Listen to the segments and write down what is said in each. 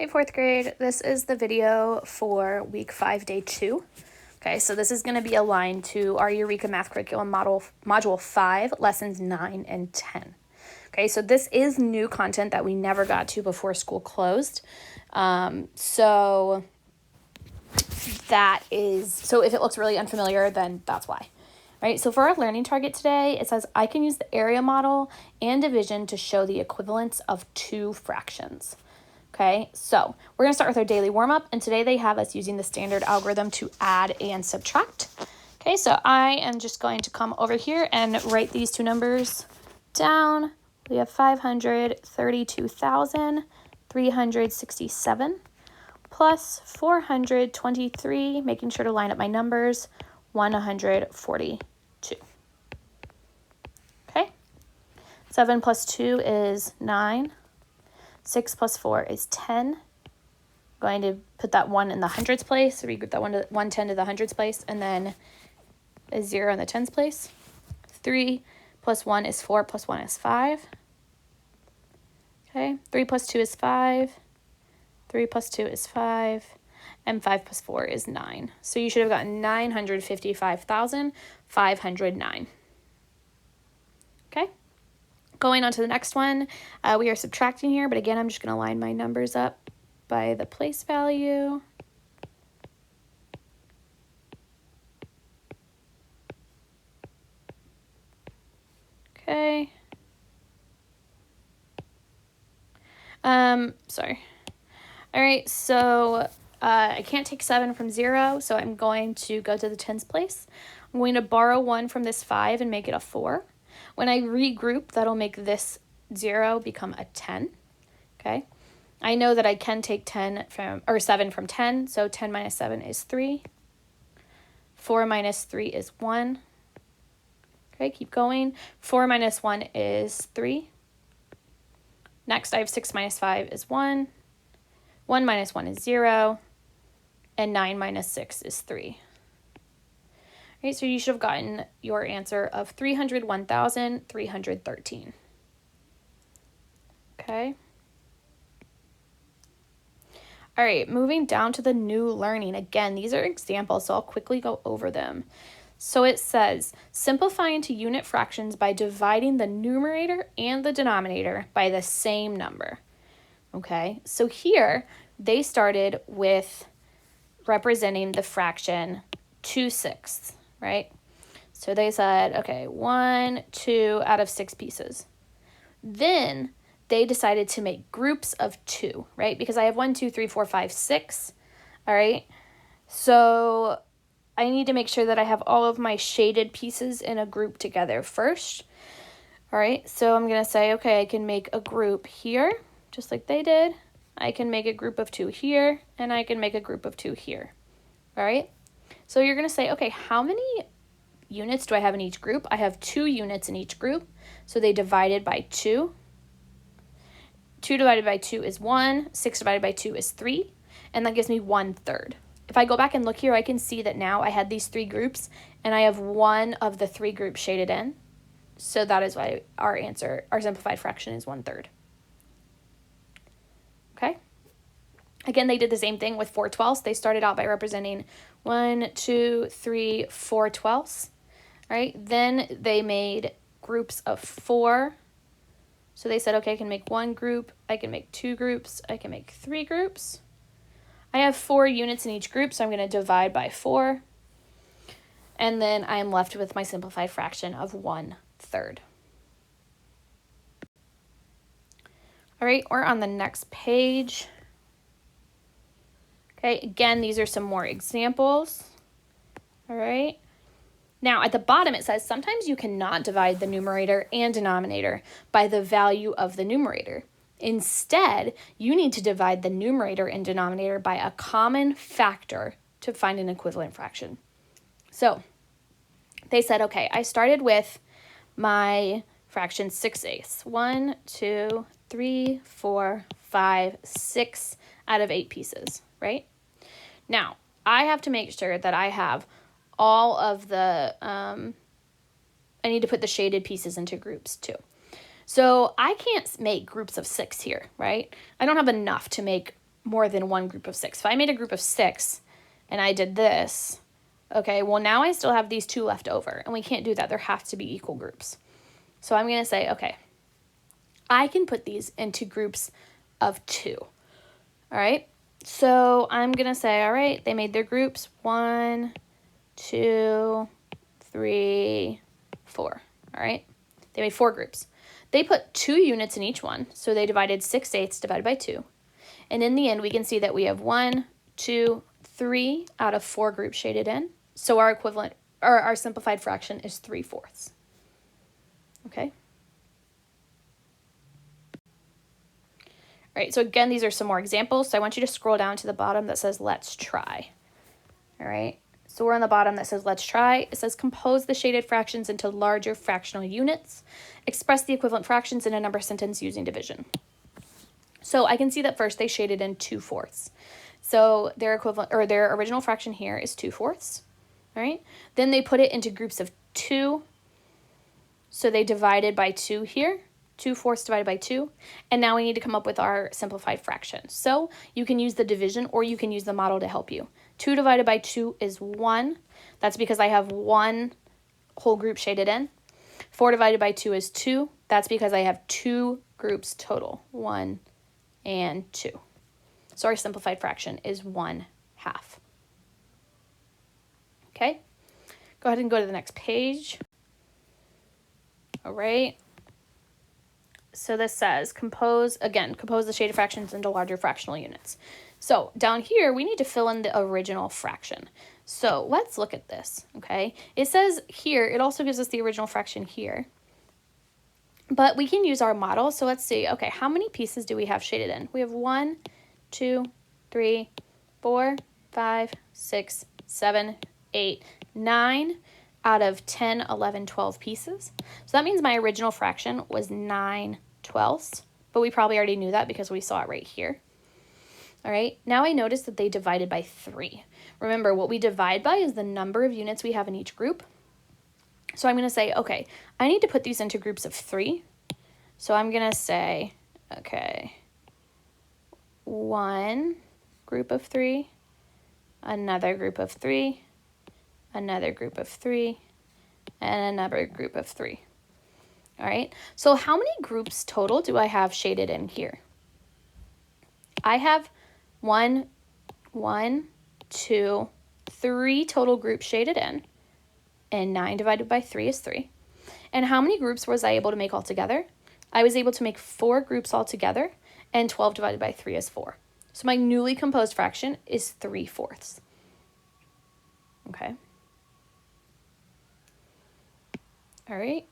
Hey, fourth grade, this is the video for week 5, day 2. Okay, so this is going to be aligned to our Eureka Math Curriculum Module 5, lessons 9 and 10. Okay, so this is new content that we never got to before school closed. So if it looks really unfamiliar, then that's why. Right, so for our learning target today, it says I can use the area model and division to show the equivalence of two fractions. Okay, so we're going to start with our daily warm-up, and today they have us using the standard algorithm to add and subtract. Okay, so I am just going to come over here and write these two numbers down. We have 532,367 plus 423, making sure to line up my numbers, 142. Okay, 7 plus 2 is 9. 6 plus 4 is 10. Going to put that 1 in the hundreds place, so regroup that 110 to the hundreds place, and then a 0 in the tens place. 3 plus 1 is 4, plus 1 is 5. Okay, 3 plus 2 is 5. 3 plus 2 is 5. And 5 plus 4 is 9. So you should have gotten 955,509. Okay. Going on to the next one, we are subtracting here, but again, I'm just going to line my numbers up by the place value. Okay. Sorry. All right, so I can't take 7 from 0, so I'm going to go to the tens place. I'm going to borrow 1 from this 5 and make it a 4. When I regroup, that'll make this 0 become a 10, okay? I know that I can take 7 from 10, so 10 minus 7 is 3. 4 minus 3 is 1. Okay, keep going. 4 minus 1 is 3. Next, I have 6 minus 5 is 1. 1 minus 1 is 0. And 9 minus 6 is 3. Okay, so you should have gotten your answer of 301,313. Okay. All right, moving down to the new learning. Again, these are examples, so I'll quickly go over them. So it says, simplify into unit fractions by dividing the numerator and the denominator by the same number. Okay, so here they started with representing the fraction 2/6. Right? So they said, okay, 1, 2 out of 6 pieces. Then they decided to make groups of 2, right? Because I have 1, 2, 3, 4, 5, 6. All right. So I need to make sure that I have all of my shaded pieces in a group together first. All right. So I'm going to say, okay, I can make a group here, just like they did. I can make a group of 2 here, and I can make a group of 2 here. All right. So you're going to say, okay, how many units do I have in each group? I have 2 units in each group, so they divided by 2. 2 divided by 2 is 1, 6 divided by 2 is 3, and that gives me 1/3. If I go back and look here, I can see that now I had these 3 groups, and I have one of the 3 groups shaded in, so that is why our answer, our simplified fraction is 1/3. Okay? Again, they did the same thing with 4/12. They started out by representing 1, 2, 3, 4/12. Right? Then they made groups of 4. So they said, okay, I can make 1 group, I can make 2 groups, I can make 3 groups. I have 4 units in each group, so I'm going to divide by 4. And then I am left with my simplified fraction of 1/3. All right, we're on the next page. Okay, again, these are some more examples. All right. Now, at the bottom, it says sometimes you cannot divide the numerator and denominator by the value of the numerator. Instead, you need to divide the numerator and denominator by a common factor to find an equivalent fraction. So they said, okay, I started with my fraction 6/8. 1, 2, 3, 4, 5, 6 out of 8 pieces, right? Now, I have to make sure that I have all of the, I need to put the shaded pieces into groups too. So I can't make groups of 6 here, right? I don't have enough to make more than one group of 6. If I made a group of 6 and I did this, okay, well, now I still have these 2 left over, and we can't do that. There have to be equal groups. So I'm going to say, okay, I can put these into groups of 2. All right, so I'm going to say, all right, they made their groups 1, 2, 3, 4. All right, they made 4 groups. They put 2 units in each one, so they divided 6/8 divided by 2. And in the end, we can see that we have 1, 2, 3 out of 4 groups shaded in. So our equivalent, or our simplified fraction is 3/4. Okay. All right, so again, these are some more examples. So I want you to scroll down to the bottom that says, let's try. All right, so we're on the bottom that says, let's try. It says, compose the shaded fractions into larger fractional units. Express the equivalent fractions in a number sentence using division. So I can see that first they shaded in 2/4. So their equivalent, or their original fraction here is 2/4. All right, then they put it into groups of 2. So they divided by 2 here. 2/4 divided by 2, and now we need to come up with our simplified fraction. So you can use the division or you can use the model to help you. 2 divided by 2 is 1. That's because I have 1 whole group shaded in. 4 divided by 2 is 2. That's because I have 2 groups total, 1 and 2. So our simplified fraction is 1/2. Okay, go ahead and go to the next page. All right. So this says, compose the shaded fractions into larger fractional units. So down here, we need to fill in the original fraction. So let's look at this, okay? It says here, it also gives us the original fraction here. But we can use our model. So let's see, okay, how many pieces do we have shaded in? We have 1, 2, 3, 4, 5, 6, 7, 8, 9 out of 10, 11, 12 pieces. So that means my original fraction was 9/12, but we probably already knew that because we saw it right here. All right, now I notice that they divided by 3. Remember, what we divide by is the number of units we have in each group. So I'm going to say, okay, I need to put these into groups of 3. So I'm going to say, okay, 1 group of 3, another group of 3, another group of 3, and another group of 3. All right, so how many groups total do I have shaded in here? I have 1, 2, 3 total groups shaded in, and 9 divided by 3 is 3. And how many groups was I able to make altogether? I was able to make 4 groups altogether, and 12 divided by 3 is 4. So my newly composed fraction is 3/4. Okay. All right,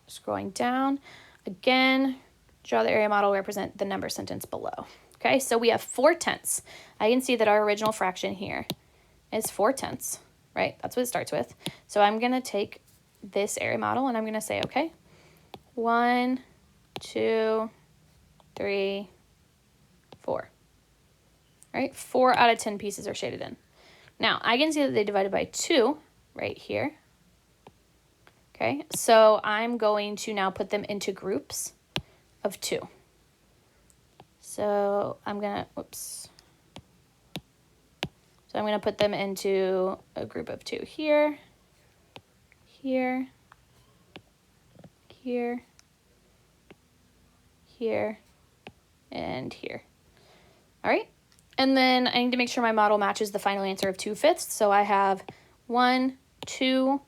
scrolling down. Again, draw the area model, represent the number sentence below. Okay, so we have 4/10. I can see that our original fraction here is 4/10, right? That's what it starts with. So I'm going to take this area model and I'm going to say, okay, 1, 2, 3, 4. All right, 4 out of 10 pieces are shaded in. Now, I can see that they divided by 2 right here. Okay, so I'm going to now put them into groups of 2. So I'm going to, So I'm going to put them into a group of 2 here, here, here, here, and here. All right, and then I need to make sure my model matches the final answer of 2/5. So I have 1, 2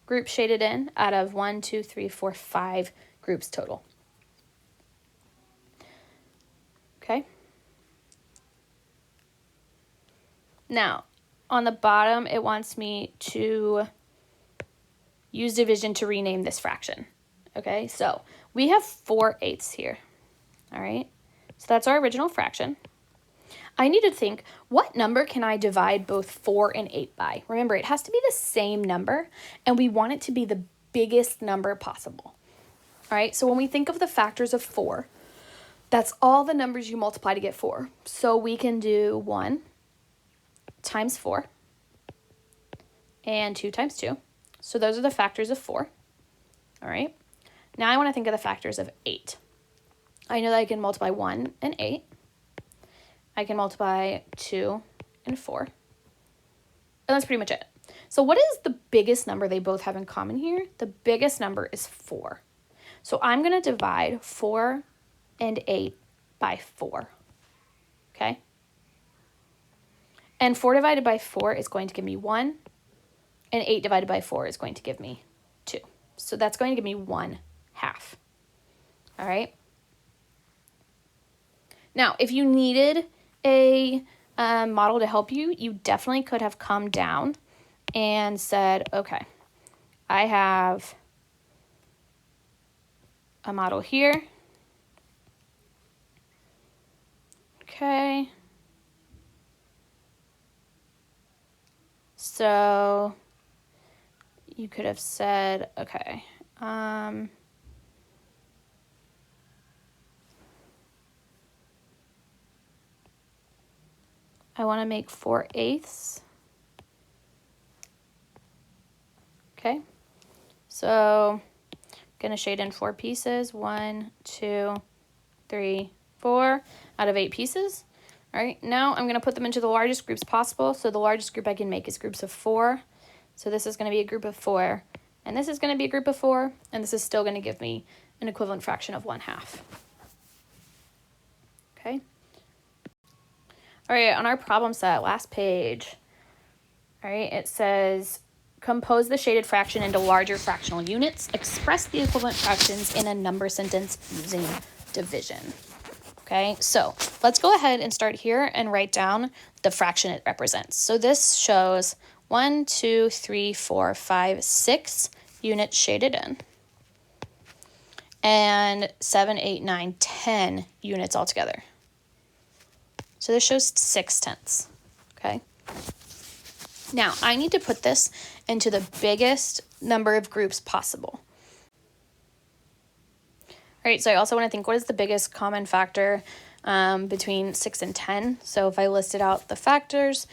groups shaded in out of 1, 2, 3, 4, 5 groups total. Okay. Now, on the bottom, it wants me to use division to rename this fraction. Okay, so we have 4/8 here. All right, so that's our original fraction. I need to think, what number can I divide both 4 and 8 by? Remember, it has to be the same number, and we want it to be the biggest number possible. All right, so when we think of the factors of 4, that's all the numbers you multiply to get 4. So we can do 1 times 4 and 2 times 2. So those are the factors of 4. All right, now I want to think of the factors of 8. I know that I can multiply 1 and 8. I can multiply 2 and 4. And that's pretty much it. So what is the biggest number they both have in common here? The biggest number is 4. So I'm going to divide 4 and 8 by 4. Okay? And 4 divided by 4 is going to give me 1. And 8 divided by 4 is going to give me 2. So that's going to give me 1/2. All right? Now, if you needed a model to help you, you definitely could have come down and said, okay, I have a model here. Okay. So you could have said, okay, I want to make 4/8. Okay, so I'm going to shade in 4 pieces. 1, 2, 3, 4 out of 8 pieces. All right, now I'm going to put them into the largest groups possible. So the largest group I can make is groups of 4. So this is going to be a group of 4, and this is going to be a group of 4, and this is still going to give me an equivalent fraction of 1/2. Okay. All right, on our problem set, last page, all right, it says, compose the shaded fraction into larger fractional units. Express the equivalent fractions in a number sentence using division. Okay, so let's go ahead and start here and write down the fraction it represents. So this shows 1, 2, 3, 4, 5, 6 units shaded in. And 7, 8, 9, 10 units altogether. So this shows 6/10, okay? Now, I need to put this into the biggest number of groups possible. All right, so I also want to think, what is the biggest common factor between 6 and 10? So if I listed out the factors,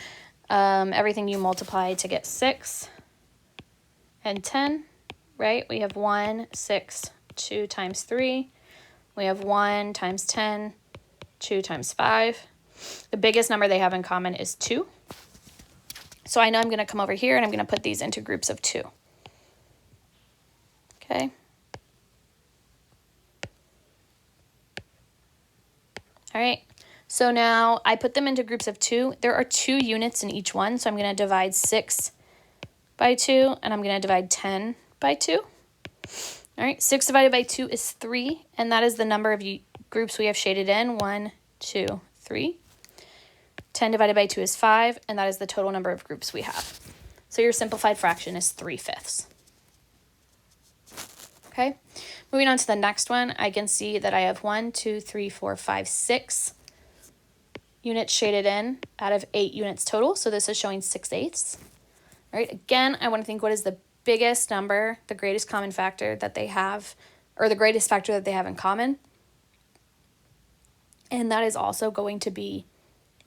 everything you multiply to get 6 and 10, right? We have 1, 6, 2 times 3. We have 1 times 10, 2 times 5. The biggest number they have in common is 2. So I know I'm going to come over here and I'm going to put these into groups of 2. Okay. All right. So now I put them into groups of 2. There are 2 units in each one. So I'm going to divide 6 by 2 and I'm going to divide 10 by 2. All right. 6 divided by 2 is 3. And that is the number of groups we have shaded in. 1, 2, 3. 10 divided by 2 is 5, and that is the total number of groups we have. So your simplified fraction is 3/5. Okay, moving on to the next one, I can see that I have 1, 2, 3, 4, 5, 6 units shaded in out of 8 units total. So this is showing 6/8. All right, again, I want to think, what is the biggest number, the greatest common factor that they have, or the greatest factor that they have in common? And that is also going to be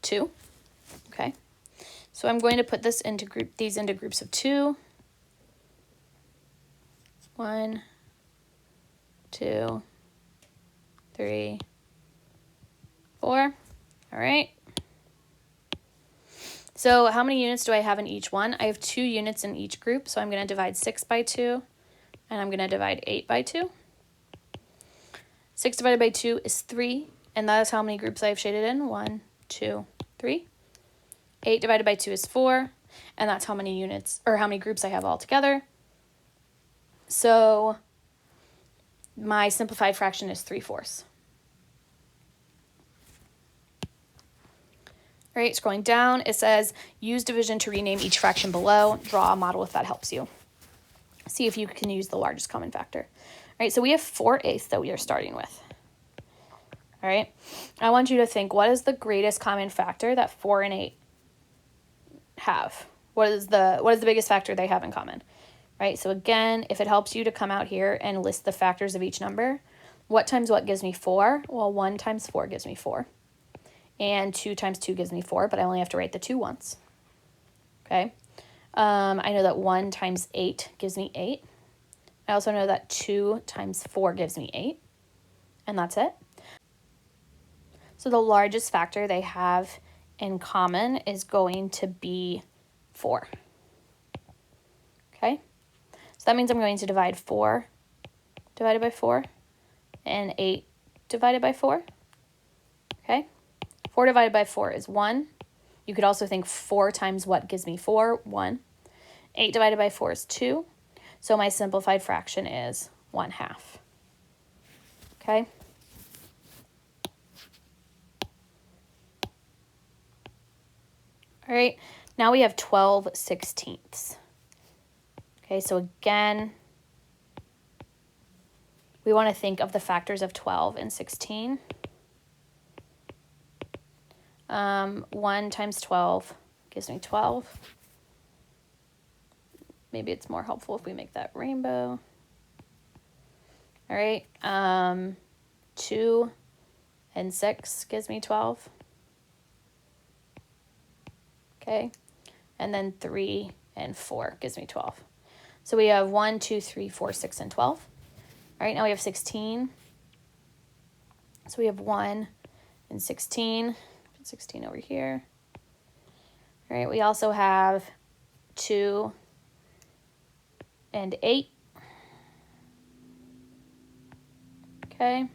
2. Okay, so I'm going to put this into these into groups of 2. 1, 2, 3, 4. All right. So how many units do I have in each one? I have 2 units in each group, so I'm going to divide 6 by 2, and I'm going to divide 8 by 2. 6 divided by 2 is 3, and that is how many groups I have shaded in. 1, 2, 3. 8 divided by 2 is 4, and that's how many units, or how many groups I have all together. So my simplified fraction is 3/4. All right, scrolling down, it says, use division to rename each fraction below. Draw a model if that helps you. See if you can use the largest common factor. All right, so we have 4/8 that we are starting with. All right, I want you to think, what is the greatest common factor that 4 and 8 have? What is the biggest factor they have in common? Right, so again, if it helps you to come out here and list the factors of each number, what times what gives me 4? Well, 1 times 4 gives me 4. And 2 times 2 gives me 4, but I only have to write the 2 once. Okay, I know that 1 times 8 gives me 8. I also know that 2 times 4 gives me 8, and that's it. So the largest factor they have in common is going to be 4. Okay? So that means I'm going to divide 4 divided by 4 and 8 divided by 4. Okay? 4 divided by 4 is 1. You could also think 4 times what gives me 4? 1. 8 divided by 4 is 2. So my simplified fraction is 1/2. Okay? All right, now we have 12/16. Okay, so again, we want to think of the factors of 12 and 16. 1 times 12 gives me 12. Maybe it's more helpful if we make that rainbow. All right, 2 and 6 gives me 12. Okay, and then 3 and 4 gives me 12. So we have 1, 2, 3, 4, 6, and 12. All right, now we have 16. So we have 1 and 16. Put 16 over here. All right, we also have 2 and 8. Okay.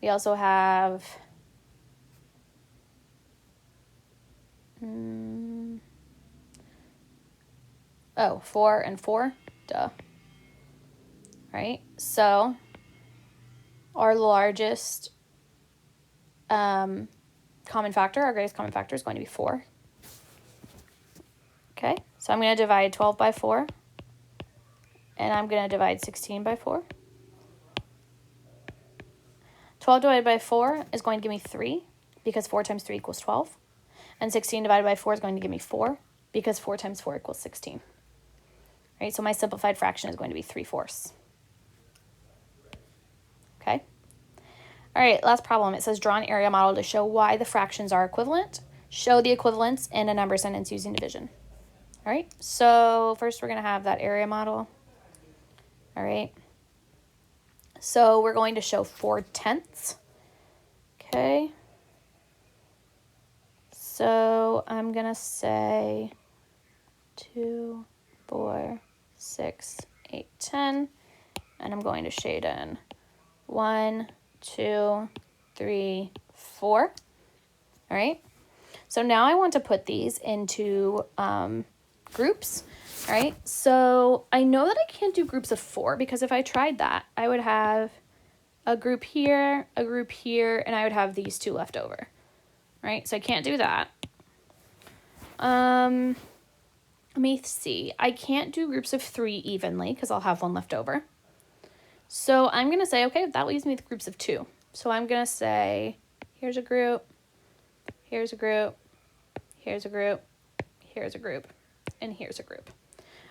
We also have 4 and 4. Duh. Right? So our largest common factor, our greatest common factor is going to be 4. Okay, so I'm going to divide 12 by 4. And I'm going to divide 16 by 4. 12 divided by 4 is going to give me 3, because 4 times 3 equals 12. And 16 divided by 4 is going to give me 4, because 4 times 4 equals 16. Right, so my simplified fraction is going to be 3/4. Okay. All right, last problem. It says draw an area model to show why the fractions are equivalent. Show the equivalence in a number sentence using division. All right, so first we're going to have that area model. All right. So we're going to show 4/10. Okay. So I'm going to say 2, 4, 6, 8, 10. And I'm going to shade in 1, 2, 3, 4. All right. So now I want to put these into groups. All right. So I know that I can't do groups of 4, because if I tried that, I would have a group here, and I would have these 2 left over. Right? So I can't do that. Let me see. I can't do groups of 3 evenly, because I'll have 1 left over. So I'm going to say, okay, that leaves me with groups of 2. So I'm going to say, here's a group, here's a group, here's a group, here's a group, and here's a group.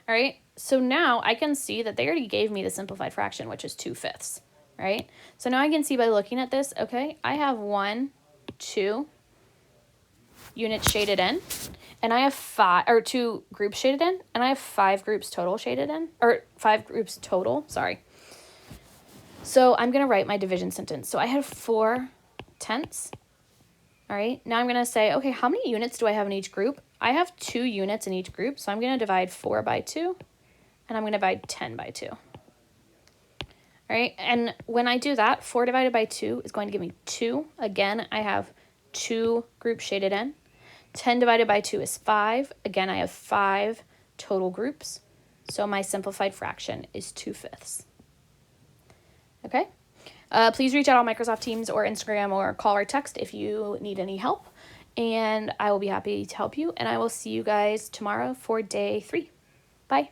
All right, so now I can see that they already gave me the simplified fraction, which is 2/5, right? So now I can see by looking at this, okay, I have 1, 2 units shaded in, and I have 2 groups shaded in, and I have 5 groups total shaded in, or 5 groups total, sorry. So I'm going to write my division sentence. So I have 4/10. All right, now I'm going to say, okay, how many units do I have in each group? I have 2 units in each group, so I'm going to divide 4 by 2, and I'm going to divide 10 by 2. All right, and when I do that, 4 divided by 2 is going to give me 2. Again, I have 2 groups shaded in. 10 divided by 2 is 5. Again, I have 5 total groups, so my simplified fraction is 2/5. Okay? Please reach out on Microsoft Teams or Instagram or call or text if you need any help, and I will be happy to help you, and I will see you guys tomorrow for day 3. Bye.